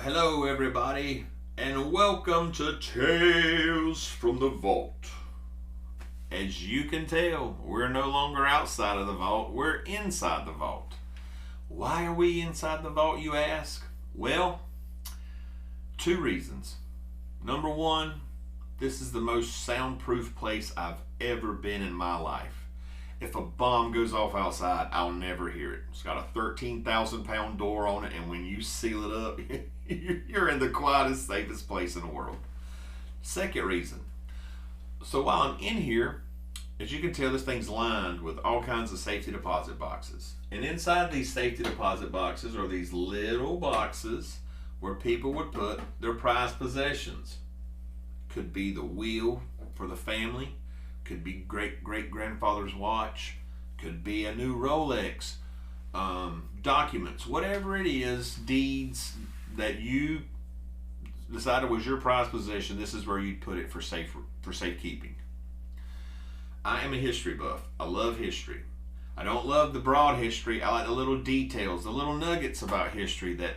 Hello, everybody, and welcome to Tales from the Vault. As you can tell, we're no longer outside of the vault, we're inside the vault. Why are we inside the vault, you ask? Well, two reasons. Number one, this is the most soundproof place I've ever been in my life. If a bomb goes off outside, I'll never hear it. It's got a 13,000-pound door on it, and when you seal it up, you're in the quietest, safest place in the world. Second reason. So while I'm in here, as you can tell, this thing's lined with all kinds of safety deposit boxes. And inside these safety deposit boxes are these little boxes where people would put their prized possessions. Could be the wheel for the family, could be great-great-grandfather's watch, could be a new Rolex, documents, whatever it is, deeds that you decided was your prized possession. This is where you'd put it for safekeeping. I am a history buff. I love history. I don't love the broad history. I like the little details, the little nuggets about history that,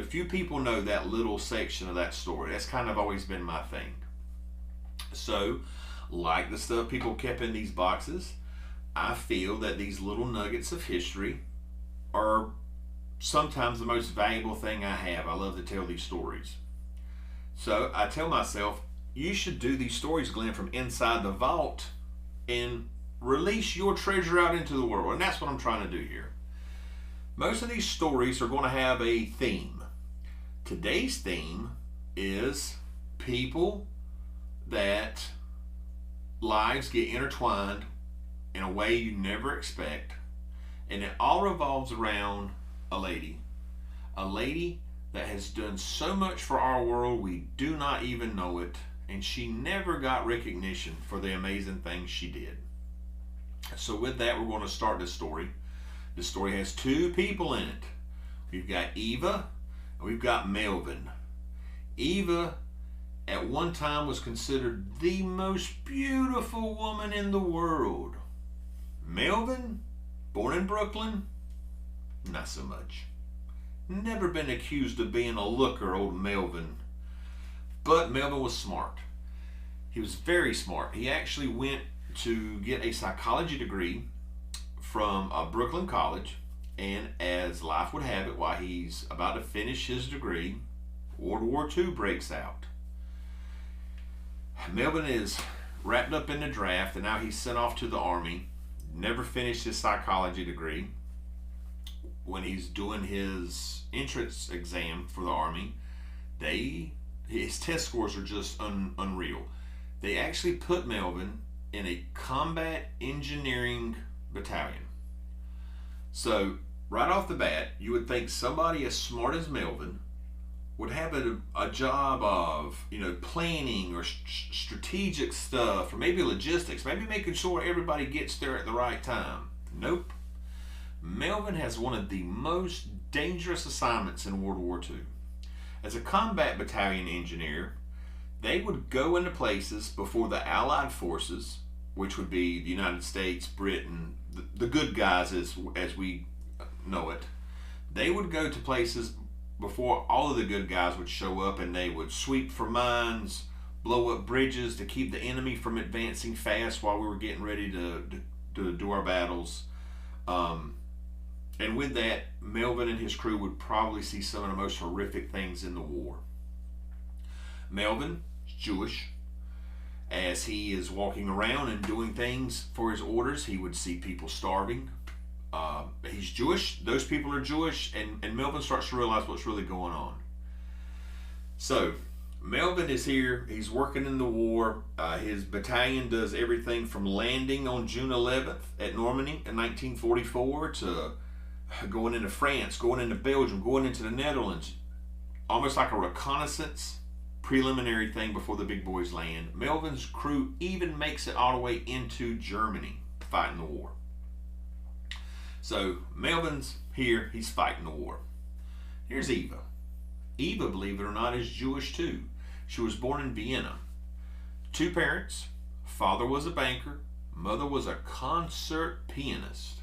few people know that little section of that story. That's kind of always been my thing. So, like the stuff people kept in these boxes, I feel that these little nuggets of history are sometimes the most valuable thing I have. I love to tell these stories. So I tell myself, you should do these stories, Glenn, from inside the vault and release your treasure out into the world. And that's what I'm trying to do here. Most of these stories are going to have a theme. Today's theme is people that lives get intertwined in a way you never expect, and it all revolves around a lady that has done so much for our world we do not even know it, and she never got recognition for the amazing things she did. So with that, we're going to start this story. This story has two people in it. We've got Eva and we've got Melvin. Eva at one time was considered the most beautiful woman in the world. Melvin, born in Brooklyn, not so much. Never been accused of being a looker, old Melvin. But Melvin was smart. He was very smart. He actually went to get a psychology degree from a Brooklyn college, and as life would have it, while he's about to finish his degree, World War II breaks out. Melvin is wrapped up in the draft, and now he's sent off to the Army. Never finished his psychology degree. When he's doing his entrance exam for the Army, his test scores are just unreal. They actually put Melvin in a combat engineering battalion. So right off the bat, you would think somebody as smart as Melvin would have a job of, planning or strategic stuff, or maybe logistics, maybe making sure everybody gets there at the right time. Nope. Melvin has one of the most dangerous assignments in World War II. As a combat battalion engineer, they would go into places before the Allied forces, which would be the United States, Britain, the good guys as we know it. They would go to places before all of the good guys would show up, and they would sweep for mines, blow up bridges to keep the enemy from advancing fast while we were getting ready to do our battles. And with that, Melvin and his crew would probably see some of the most horrific things in the war. Melvin is Jewish. As he is walking around and doing things for his orders, he would see people starving. He's Jewish, those people are Jewish, and Melvin starts to realize what's really going on. So, Melvin is here, he's working in the war. His battalion does everything from landing on June 11th at Normandy in 1944 to going into France, going into Belgium, going into the Netherlands, almost like a reconnaissance preliminary thing before the big boys land. Melvin's crew even makes it all the way into Germany fighting the war. So Melvin's here, he's fighting the war. Here's Eva. Eva, believe it or not, is Jewish too. She was born in Vienna. Two parents. Father was a banker. Mother was a concert pianist.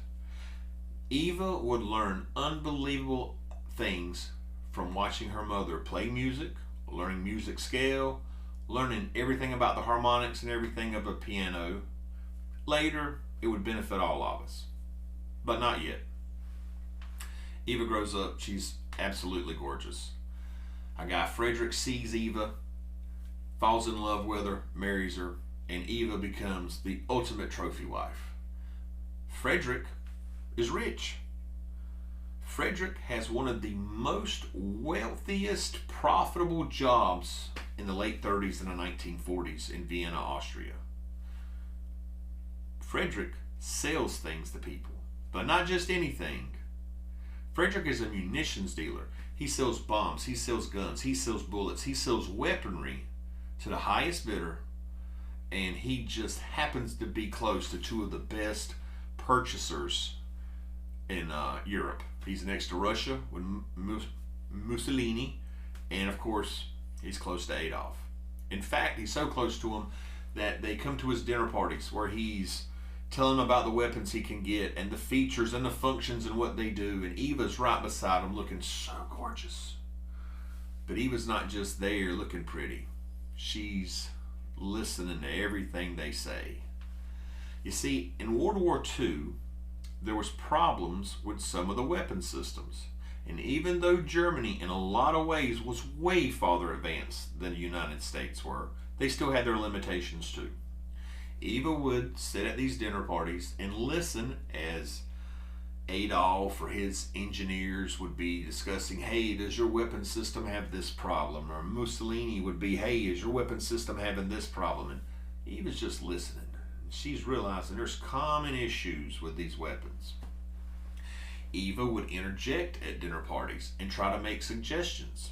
Eva would learn unbelievable things from watching her mother play music, learning music scale, learning everything about the harmonics and everything of a piano. Later, it would benefit all of us, but not yet. Eva grows up. She's absolutely gorgeous. A guy, Frederick, sees Eva, falls in love with her, marries her, and Eva becomes the ultimate trophy wife. Frederick is rich. Frederick has one of the most wealthiest, profitable jobs in the late 30s and the 1940s in Vienna, Austria. Frederick sells things to people, but not just anything. Frederick is a munitions dealer. He sells bombs, he sells guns, he sells bullets, he sells weaponry to the highest bidder, and he just happens to be close to two of the best purchasers in Europe. He's next to Russia with Mussolini, and of course, he's close to Adolf. In fact, he's so close to him that they come to his dinner parties where he's telling them about the weapons he can get and the features and the functions and what they do, and Eva's right beside him looking so gorgeous. But Eva's not just there looking pretty. She's listening to everything they say. You see, in World War II, there was problems with some of the weapon systems. And even though Germany in a lot of ways was way farther advanced than the United States were, they still had their limitations too. Eva would sit at these dinner parties and listen as Adolf or his engineers would be discussing, hey, does your weapon system have this problem? Or Mussolini would be, hey, is your weapon system having this problem? And Eva's just listening. She's realizing there's common issues with these weapons. Eva would interject at dinner parties and try to make suggestions.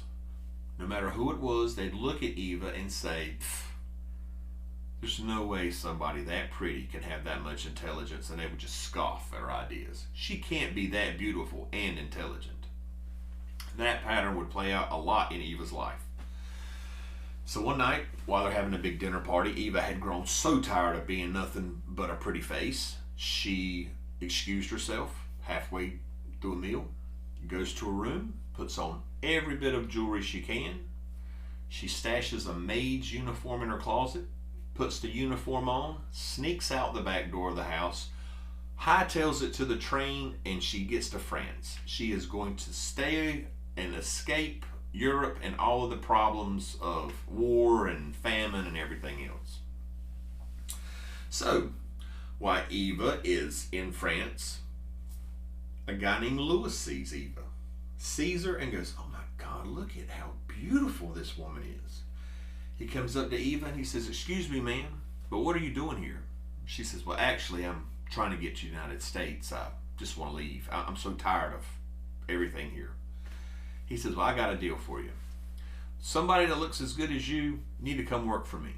No matter who it was, they'd look at Eva and say, there's no way somebody that pretty can have that much intelligence, and they would just scoff at her ideas. She can't be that beautiful and intelligent. That pattern would play out a lot in Eva's life. So one night, while they're having a big dinner party, Eva had grown so tired of being nothing but a pretty face, she excused herself halfway through a meal, goes to her room, puts on every bit of jewelry she can. She stashes a maid's uniform in her closet, puts the uniform on, sneaks out the back door of the house, hightails it to the train, and she gets to France. She is going to stay and escape Europe and all of the problems of war and famine and everything else. So, while Eva is in France, a guy named Louis sees Eva, sees her and goes, oh my God, look at how beautiful this woman is. He comes up to Eva and he says, excuse me, ma'am, but what are you doing here? She says, well, actually, I'm trying to get to the United States. I just want to leave. I'm so tired of everything here. He says, well, I got a deal for you. Somebody that looks as good as you need to come work for me.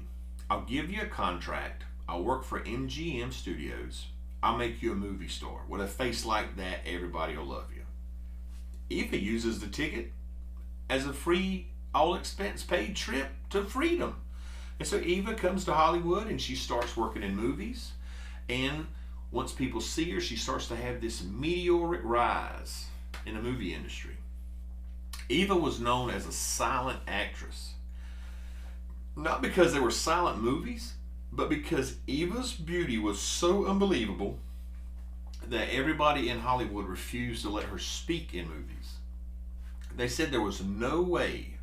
I'll give you a contract. I'll work for MGM Studios. I'll make you a movie star. With a face like that, everybody will love you. Eva uses the ticket as a free, all-expense paid trip to freedom. And so Eva comes to Hollywood and she starts working in movies. And once people see her, she starts to have this meteoric rise in the movie industry. Eva was known as a silent actress. Not because there were silent movies, but because Eva's beauty was so unbelievable that everybody in Hollywood refused to let her speak in movies. They said there was no way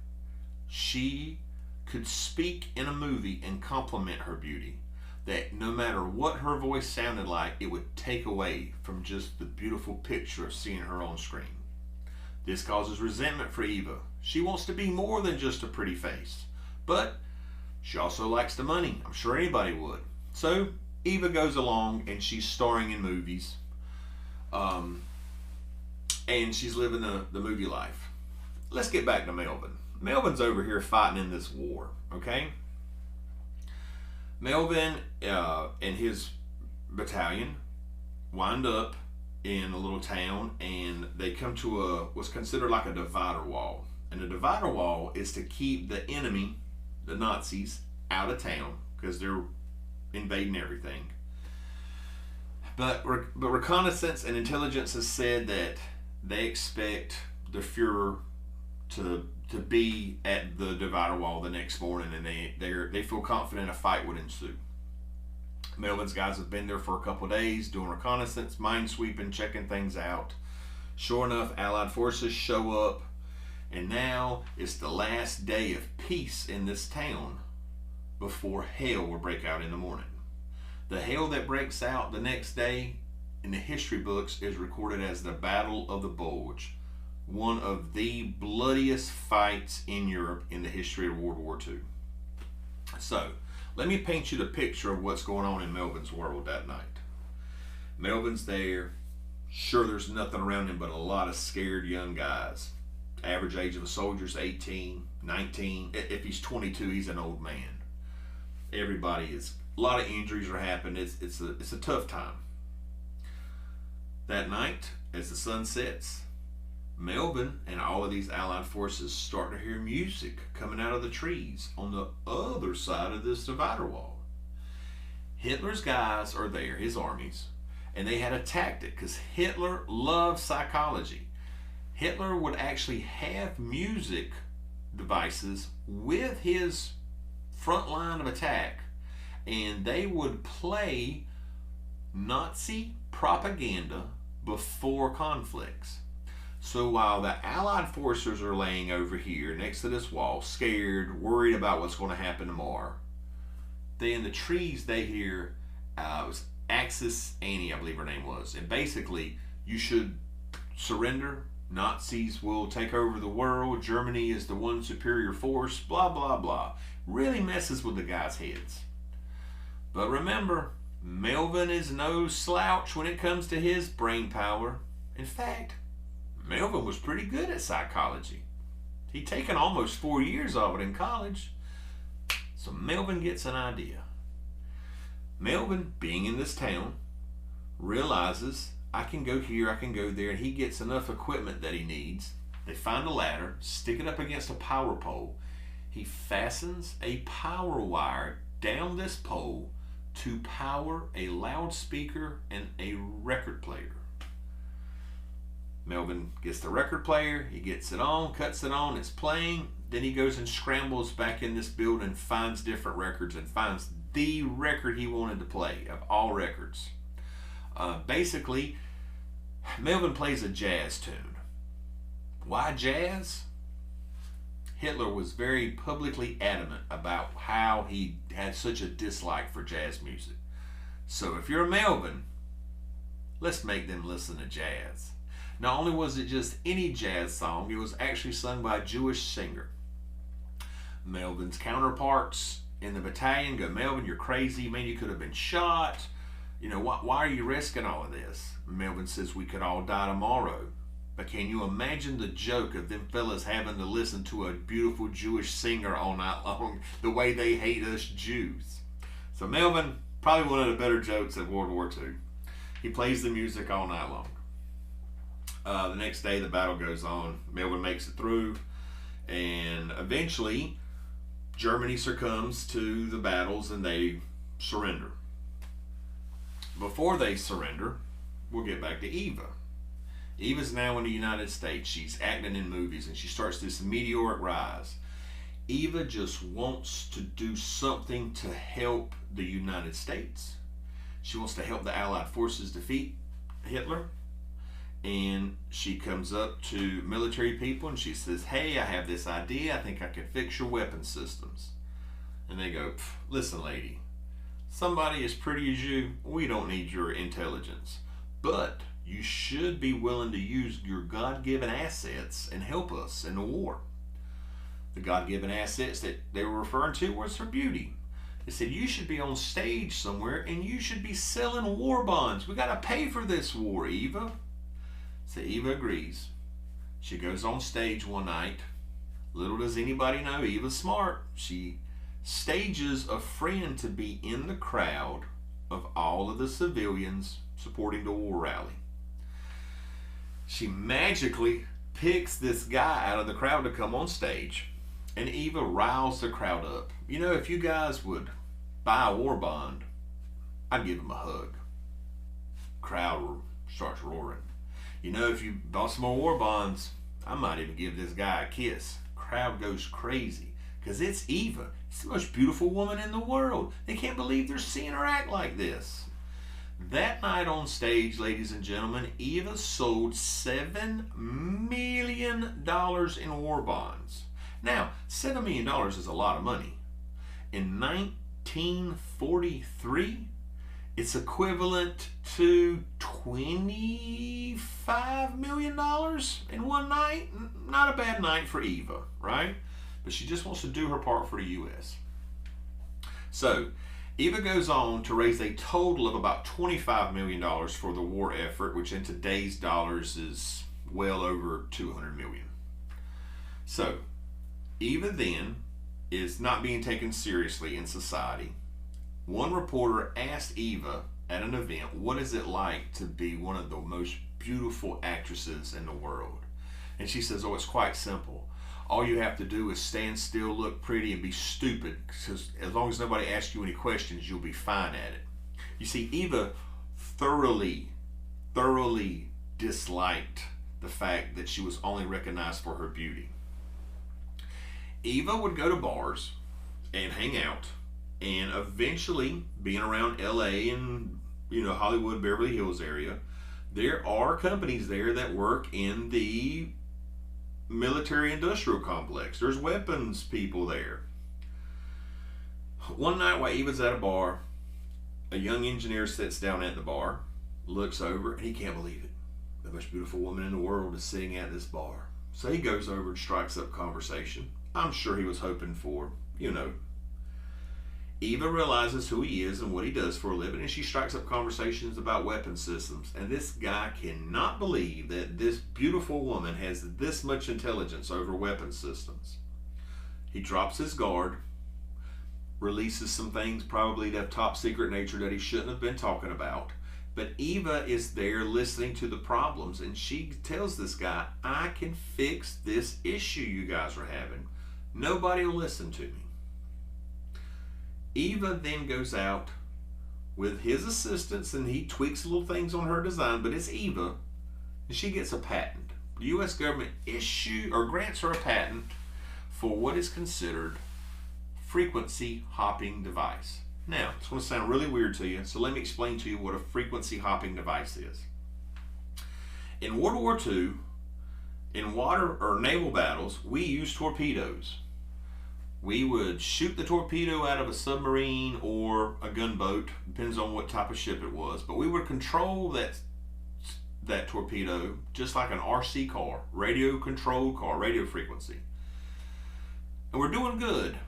she could speak in a movie and compliment her beauty, that no matter what her voice sounded like, it would take away from just the beautiful picture of seeing her on screen. This causes resentment for Eva. She wants to be more than just a pretty face, but she also likes the money. I'm sure anybody would. So Eva goes along and she's starring in movies, and she's living the movie life. Let's get back to Melvin. Melvin's over here fighting in this war, okay? Melvin and his battalion wind up in a little town, and they come to what's considered like a divider wall. And a divider wall is to keep the enemy, the Nazis, out of town because they're invading everything. But reconnaissance and intelligence has said that they expect the Fuhrer to be at the divider wall the next morning, and they feel confident a fight would ensue. Melvin's guys have been there for a couple of days doing reconnaissance, minesweeping, checking things out. Sure enough, Allied forces show up, and now it's the last day of peace in this town before hell will break out in the morning. The hell that breaks out the next day in the history books is recorded as the Battle of the Bulge, one of the bloodiest fights in Europe in the history of World War II. So, let me paint you the picture of what's going on in Melvin's world that night. Melvin's there. Sure, there's nothing around him but a lot of scared young guys. Average age of a soldier is 18, 19. If he's 22, he's an old man. Everybody is, a lot of injuries are happening. It's a tough time. That night, as the sun sets, Melvin and all of these Allied forces start to hear music coming out of the trees on the other side of this divider wall. Hitler's guys are there, his armies, and they had a tactic because Hitler loved psychology. Hitler would actually have music devices with his front line of attack, and they would play Nazi propaganda before conflicts. So while the Allied forces are laying over here next to this wall, scared, worried about what's going to happen tomorrow, they in the trees they hear it was Axis Annie, I believe her name was, and basically you should surrender. Nazis will take over the world. Germany is the one superior force. Blah blah blah. Really messes with the guys' heads. But remember, Melvin is no slouch when it comes to his brain power. In fact, Melvin was pretty good at psychology. He'd taken almost 4 years of it in college. So Melvin gets an idea. Melvin, being in this town, realizes I can go here, I can go there, and he gets enough equipment that he needs. They find a ladder, stick it up against a power pole. He fastens a power wire down this pole to power a loudspeaker and a record player. Melvin gets the record player, he gets it on, cuts it on, it's playing. Then he goes and scrambles back in this building, finds different records, and finds the record he wanted to play of all records. Basically, Melvin plays a jazz tune. Why jazz? Hitler was very publicly adamant about how he had such a dislike for jazz music. So if you're a Melvin, let's make them listen to jazz. Not only was it just any jazz song, it was actually sung by a Jewish singer. Melvin's counterparts in the battalion go, Melvin, you're crazy, man, you could have been shot. You know, why are you risking all of this? Melvin says we could all die tomorrow. But can you imagine the joke of them fellas having to listen to a beautiful Jewish singer all night long, the way they hate us Jews? So Melvin, probably one of the better jokes of World War II. He plays the music all night long. The next day the battle goes on. Melvin makes it through, and eventually Germany succumbs to the battles and they surrender. Before they surrender, we'll get back to Eva. Eva's now in the United States. She's acting in movies and she starts this meteoric rise. Eva just wants to do something to help the United States. She wants to help the Allied forces defeat Hitler. And she comes up to military people and she says, hey, I have this idea. I think I can fix your weapon systems. And they go, listen, lady, somebody as pretty as you, we don't need your intelligence. But you should be willing to use your God-given assets and help us in the war. The God-given assets that they were referring to was her beauty. They said, you should be on stage somewhere and you should be selling war bonds. We got to pay for this war, Eva. So Eva agrees. She goes on stage one night. Little does anybody know, Eva's smart. She stages a friend to be in the crowd of all of the civilians supporting the war rally. She magically picks this guy out of the crowd to come on stage, and Eva riles the crowd up. You know, if you guys would buy a war bond, I'd give him a hug. Crowd starts roaring. You know, if you bought some more war bonds, I might even give this guy a kiss. Crowd goes crazy because it's Eva. It's the most beautiful woman in the world. They can't believe they're seeing her act like this. That night on stage, ladies and gentlemen, Eva sold $7 million in war bonds. Now, $7 million is a lot of money. In 1943, it's equivalent to $25 million in one night. Not a bad night for Eva, right? But she just wants to do her part for the U.S. So, Eva goes on to raise a total of about $25 million for the war effort, which in today's dollars is well over $200 million. So, Eva then is not being taken seriously in society. One reporter asked Eva at an event, what is it like to be one of the most beautiful actresses in the world? And she says, oh, it's quite simple. All you have to do is stand still, look pretty, and be stupid, because as long as nobody asks you any questions, you'll be fine at it. You see, Eva thoroughly disliked the fact that she was only recognized for her beauty. Eva would go to bars and hang out, and eventually, being around LA and Hollywood, Beverly Hills area, there are companies there that work in the military industrial complex. There's weapons people there. One night while Eva's at a bar, a young engineer sits down at the bar, looks over, and he can't believe it. The most beautiful woman in the world is sitting at this bar. So he goes over and strikes up conversation. I'm sure he was hoping for, Eva realizes who he is and what he does for a living, and she strikes up conversations about weapon systems. And this guy cannot believe that this beautiful woman has this much intelligence over weapon systems. He drops his guard, releases some things probably of top secret nature that he shouldn't have been talking about. But Eva is there listening to the problems, and she tells this guy, I can fix this issue you guys are having. Nobody will listen to me. Eva then goes out with his assistants, and he tweaks little things on her design, but it's Eva, and she gets a patent. The U.S. government grants her a patent for what is considered frequency hopping device. Now, it's going to sound really weird to you, so let me explain to you what a frequency hopping device is. In World War II, in water or naval battles, we used torpedoes. We would shoot the torpedo out of a submarine or a gunboat, depends on what type of ship it was, but we would control that torpedo just like an RC car, radio controlled car, radio frequency. And we're doing good,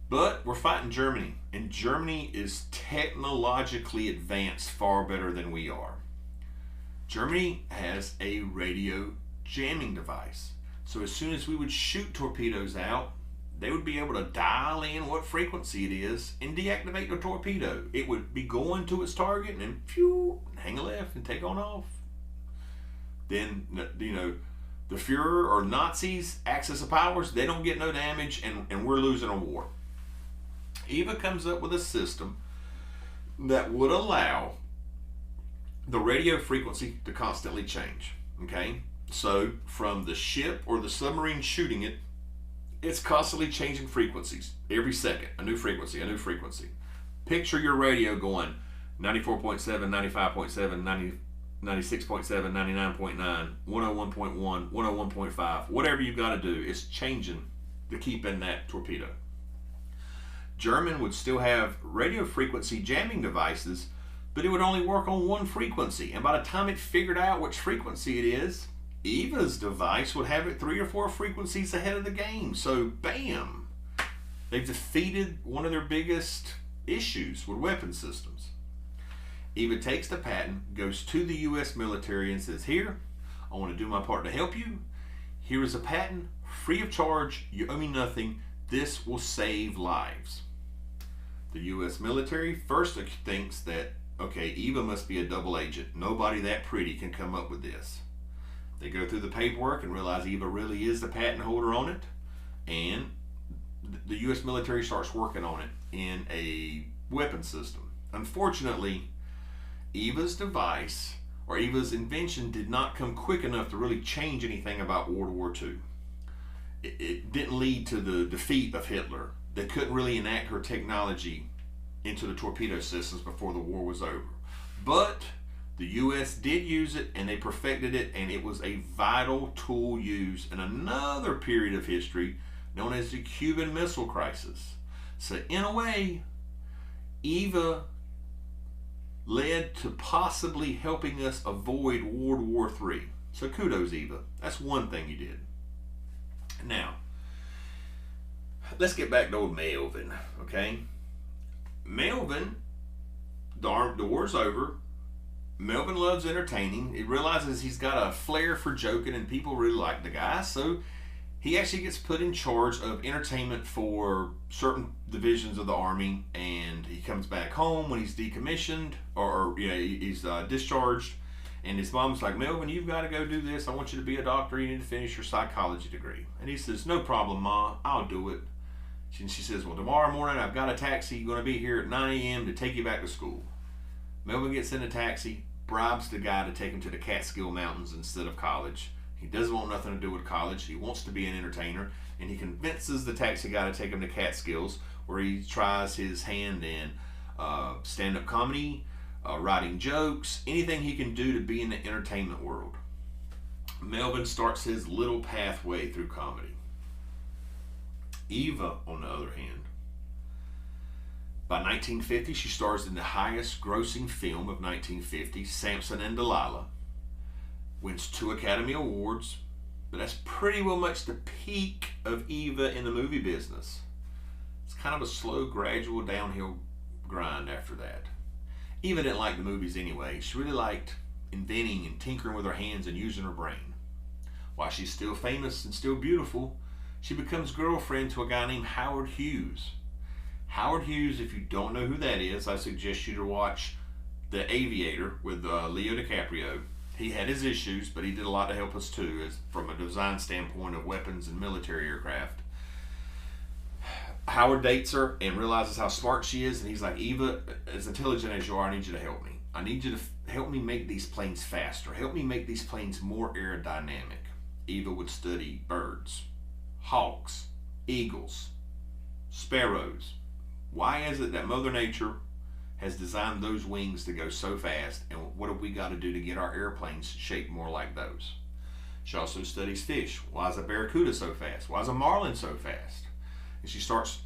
but we're fighting Germany, and Germany is technologically advanced far better than we are. Germany has a radio jamming device. So as soon as we would shoot torpedoes out, they would be able to dial in what frequency it is and deactivate the torpedo. It would be going to its target and then phew, hang a left and take on off. Then, the Fuhrer or Nazis, Axis of Powers, they don't get no damage, and we're losing a war. Eva comes up with a system that would allow the radio frequency to constantly change. Okay? So from the ship or the submarine shooting it, it's constantly changing frequencies. Every second, a new frequency, a new frequency. Picture your radio going 94.7, 95.7, 96.7, 99.9, 101.1, 101.5. Whatever you've got to do, it's changing to keep in that torpedo. German would still have radio frequency jamming devices, but it would only work on one frequency. And by the time it figured out which frequency it is, Eva's device would have it 3 or 4 frequencies ahead of the game. So, bam! They've defeated one of their biggest issues with weapon systems. Eva takes the patent, goes to the U.S. military and says, here, I want to do my part to help you. Here is a patent, free of charge, you owe me nothing. This will save lives. The U.S. military first thinks that, okay, Eva must be a double agent. Nobody that pretty can come up with this. They go through the paperwork and realize Eva really is the patent holder on it, and the U.S. military starts working on it in a weapon system. Unfortunately, Eva's device or Eva's invention did not come quick enough to really change anything about World War II. It didn't lead to the defeat of Hitler. They couldn't really enact her technology into the torpedo systems before the war was over. But the U.S. did use it, and they perfected it, and it was a vital tool used in another period of history known as the Cuban Missile Crisis. So in a way, Eva led to possibly helping us avoid World War III. So kudos, Eva. That's one thing you did. Now, let's get back to old Melvin, okay? Melvin, the war's over. Melvin loves entertaining. He realizes he's got a flair for joking, and people really like the guy, so he actually gets put in charge of entertainment for certain divisions of the Army, and he comes back home when he's decommissioned, or he's discharged, and his mom's like, Melvin, you've got to go do this. I want you to be a doctor. You need to finish your psychology degree. And he says, no problem, Ma. I'll do it. And she says, well, tomorrow morning I've got a taxi going to be here at 9 a.m. to take you back to school. Melvin gets in a taxi, bribes the guy to take him to the Catskill Mountains instead of college. He doesn't want nothing to do with college. He wants to be an entertainer, and he convinces the taxi guy to take him to Catskills, where he tries his hand in stand-up comedy, writing jokes, anything he can do to be in the entertainment world. Melvin starts his little pathway through comedy. Eva, on the other hand, by 1950, she stars in the highest grossing film of 1950, Samson and Delilah. Wins 2 Academy Awards, but that's pretty well much the peak of Eva in the movie business. It's kind of a slow, gradual downhill grind after that. Eva didn't like the movies anyway. She really liked inventing and tinkering with her hands and using her brain. While she's still famous and still beautiful, she becomes girlfriend to a guy named Howard Hughes. Howard Hughes, if you don't know who that is, I suggest you to watch The Aviator with Leo DiCaprio. He had his issues, but he did a lot to help us too, from a design standpoint of weapons and military aircraft. Howard dates her and realizes how smart she is, and he's like, Eva, as intelligent as you are, I need you to help me. I need you to help me make these planes faster. Help me make these planes more aerodynamic. Eva would study birds, hawks, eagles, sparrows. Why is it that Mother Nature has designed those wings to go so fast, and what have we got to do to get our airplanes shaped more like those? She also studies fish. Why is a barracuda so fast? Why is a marlin so fast? And she starts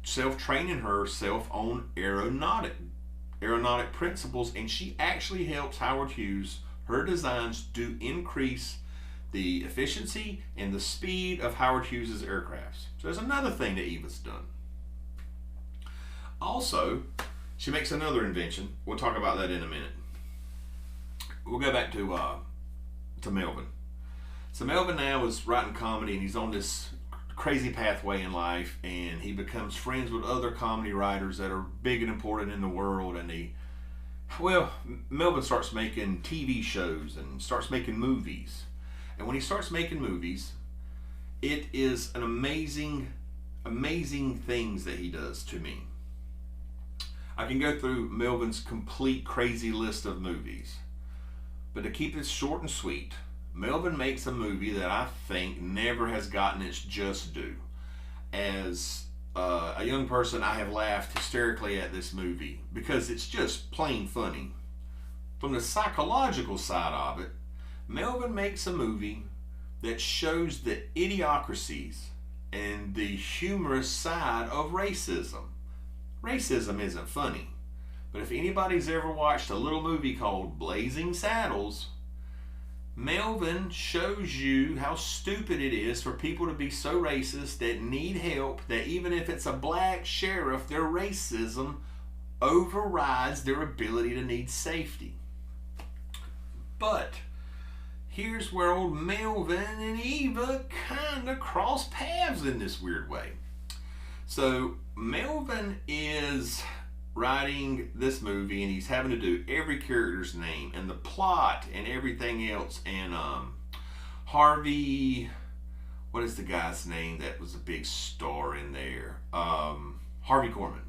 self-training herself on aeronautic principles, and she actually helps Howard Hughes. Her designs do increase the efficiency and the speed of Howard Hughes' aircrafts. So there's another thing that Eva's done. Also, she makes another invention. We'll talk about that in a minute. We'll go back to Melvin. So Melvin now is writing comedy, and he's on this crazy pathway in life, and he becomes friends with other comedy writers that are big and important in the world, and Melvin starts making TV shows and starts making movies. And when he starts making movies, it is an amazing things that he does to me. I can go through Melvin's complete crazy list of movies, but to keep this short and sweet, Melvin makes a movie that I think never has gotten its just due. As a young person, I have laughed hysterically at this movie because it's just plain funny. From the psychological side of it, Melvin makes a movie that shows the idiocracies and the humorous side of racism. Racism isn't funny, but if anybody's ever watched a little movie called Blazing Saddles, Melvin shows you how stupid it is for people to be so racist that need help, that even if it's a black sheriff, their racism overrides their ability to need safety. But here's where old Melvin and Eva kind of cross paths in this weird way. So Melvin is writing this movie, and he's having to do every character's name and the plot and everything else. And Harvey, what is the guy's name that was a big star in there? Harvey Korman.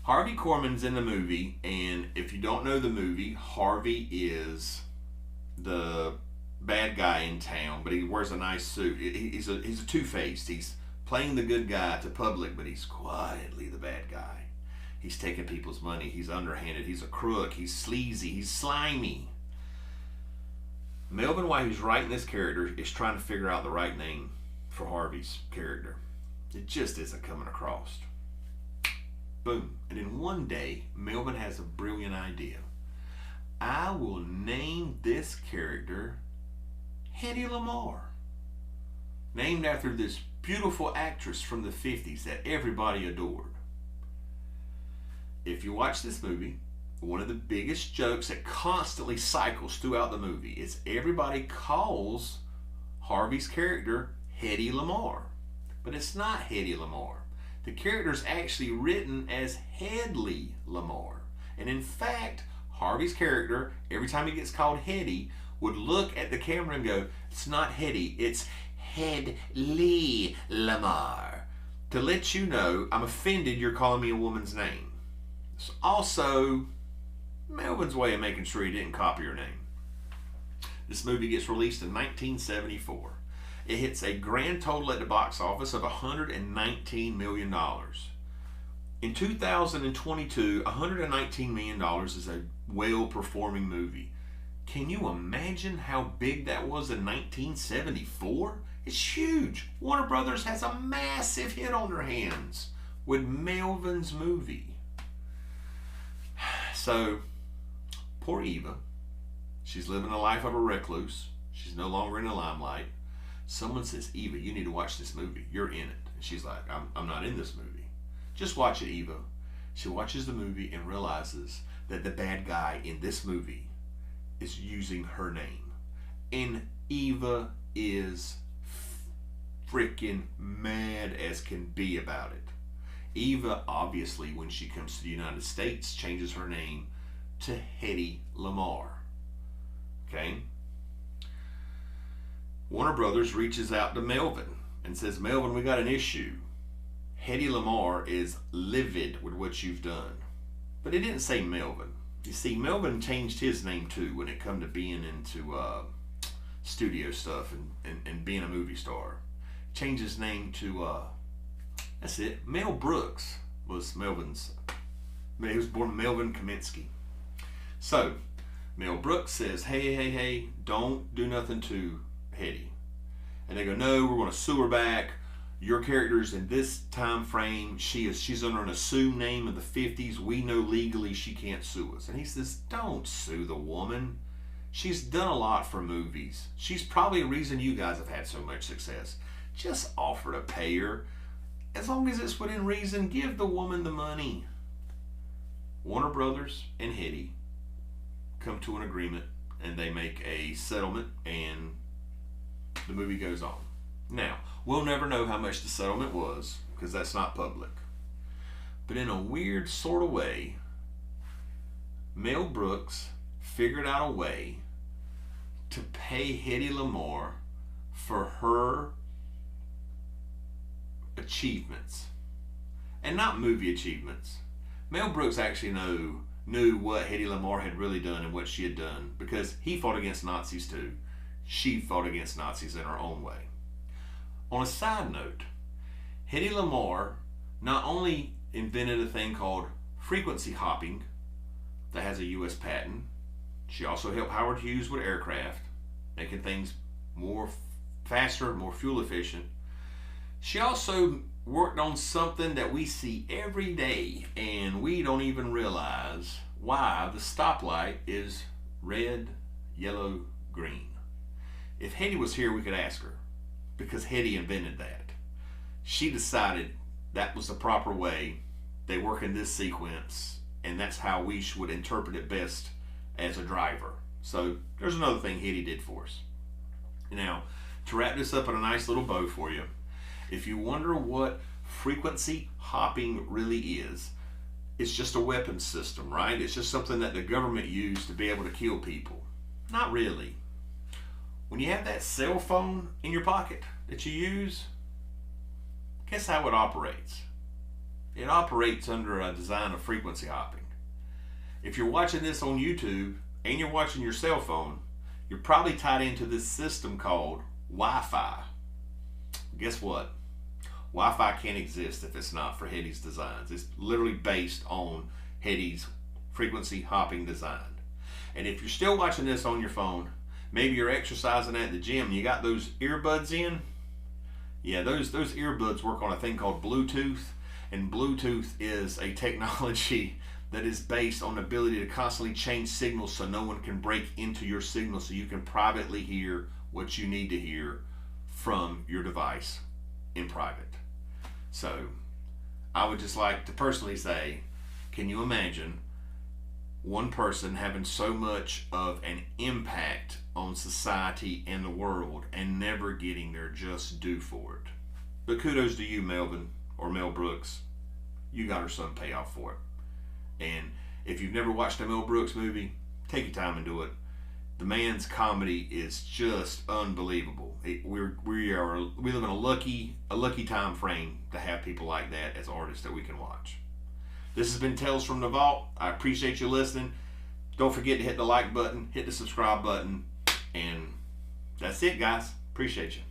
Harvey Korman's in the movie, and if you don't know the movie, Harvey is the bad guy in town, but he wears a nice suit. He's a two-faced. He's playing the good guy to public, but he's quietly the bad guy. He's taking people's money. He's underhanded. He's a crook. He's sleazy. He's slimy. Melvin, while he's writing this character, is trying to figure out the right name for Harvey's character. It just isn't coming across. Boom. And then one day, Melvin has a brilliant idea. I will name this character Hedy Lamarr, named after this beautiful actress from the 50s that everybody adored. If you watch this movie, one of the biggest jokes that constantly cycles throughout the movie is everybody calls Harvey's character Hedy Lamarr. But it's not Hedy Lamarr. The character is actually written as Hedley Lamarr. And in fact, Harvey's character, every time he gets called Hedy, would look at the camera and go, it's not Hedy, it's Hedley Lamarr. To let you know, I'm offended you're calling me a woman's name. It's also Melvin's way of making sure he didn't copy her name. This movie gets released in 1974. It hits a grand total at the box office of $119 million. In 2022, $119 million is a well-performing movie. Can you imagine how big that was in 1974? It's huge. Warner Brothers has a massive hit on their hands with Melvin's movie. So, poor Eva. She's living the life of a recluse. She's no longer in the limelight. Someone says, Eva, you need to watch this movie. You're in it. And she's like, I'm not in this movie. Just watch it, Eva. She watches the movie and realizes that the bad guy in this movie is using her name. And Eva is freaking mad as can be about it. Eva, obviously, when she comes to the United States, changes her name to Hedy Lamarr. Okay? Warner Brothers reaches out to Melvin and says, Melvin, we got an issue. Hedy Lamarr is livid with what you've done. But it didn't say Melvin. You see, Melvin changed his name too when it come to being into studio stuff and being a movie star. Changed his name to, that's it, Mel Brooks was Melvin's. He was born Melvin Kaminsky. So, Mel Brooks says, hey, don't do nothing to Hedy. And they go, no, we're going to sue her back. Your character's in this time frame. She's under an assumed name of the 50s. We know legally she can't sue us. And he says, don't sue the woman. She's done a lot for movies. She's probably a reason you guys have had so much success. Just offer to pay her. As long as it's within reason, give the woman the money. Warner Brothers and Hedy come to an agreement and they make a settlement and the movie goes on. Now, we'll never know how much the settlement was because that's not public. But in a weird sort of way, Mel Brooks figured out a way to pay Hedy Lamarr for her achievements. And not movie achievements. Mel Brooks actually knew what Hedy Lamarr had really done and what she had done because he fought against Nazis too. She fought against Nazis in her own way. On a side note, Hedy Lamarr not only invented a thing called frequency hopping that has a U.S. patent, she also helped Howard Hughes with aircraft, making things more faster, more fuel efficient. She also worked on something that we see every day and we don't even realize why the stoplight is red, yellow, green. If Hedy was here, we could ask her because Hedy invented that. She decided that was the proper way. They work in this sequence and that's how we would interpret it best as a driver. So there's another thing Hedy did for us. Now, to wrap this up in a nice little bow for you, if you wonder what frequency hopping really is, it's just a weapons system, right? It's just something that the government used to be able to kill people. Not really. When you have that cell phone in your pocket that you use, guess how it operates? it operates under a design of frequency hopping. If you're watching this on YouTube and you're watching your cell phone, you're probably tied into this system called Wi-Fi. Guess what? Wi-Fi can't exist if it's not for Hetty's designs. It's literally based on Hetty's frequency hopping design. And if you're still watching this on your phone, maybe you're exercising at the gym and you got those earbuds in. Yeah, those earbuds work on a thing called Bluetooth, and Bluetooth is a technology that is based on the ability to constantly change signals so no one can break into your signal, so you can privately hear what you need to hear from your device in private. So I would just like to personally say, can you imagine one person having so much of an impact on society and the world and never getting their just due for it? But kudos to you, Melvin, or Mel Brooks. You got her some payoff for it. And if you've never watched a Mel Brooks movie, take your time and do it. The man's comedy is just unbelievable. We live in a lucky time frame to have people like that as artists that we can watch. This has been Tales from the Vault. I appreciate you listening. Don't forget to hit the like button, hit the subscribe button, and that's it, guys. Appreciate you.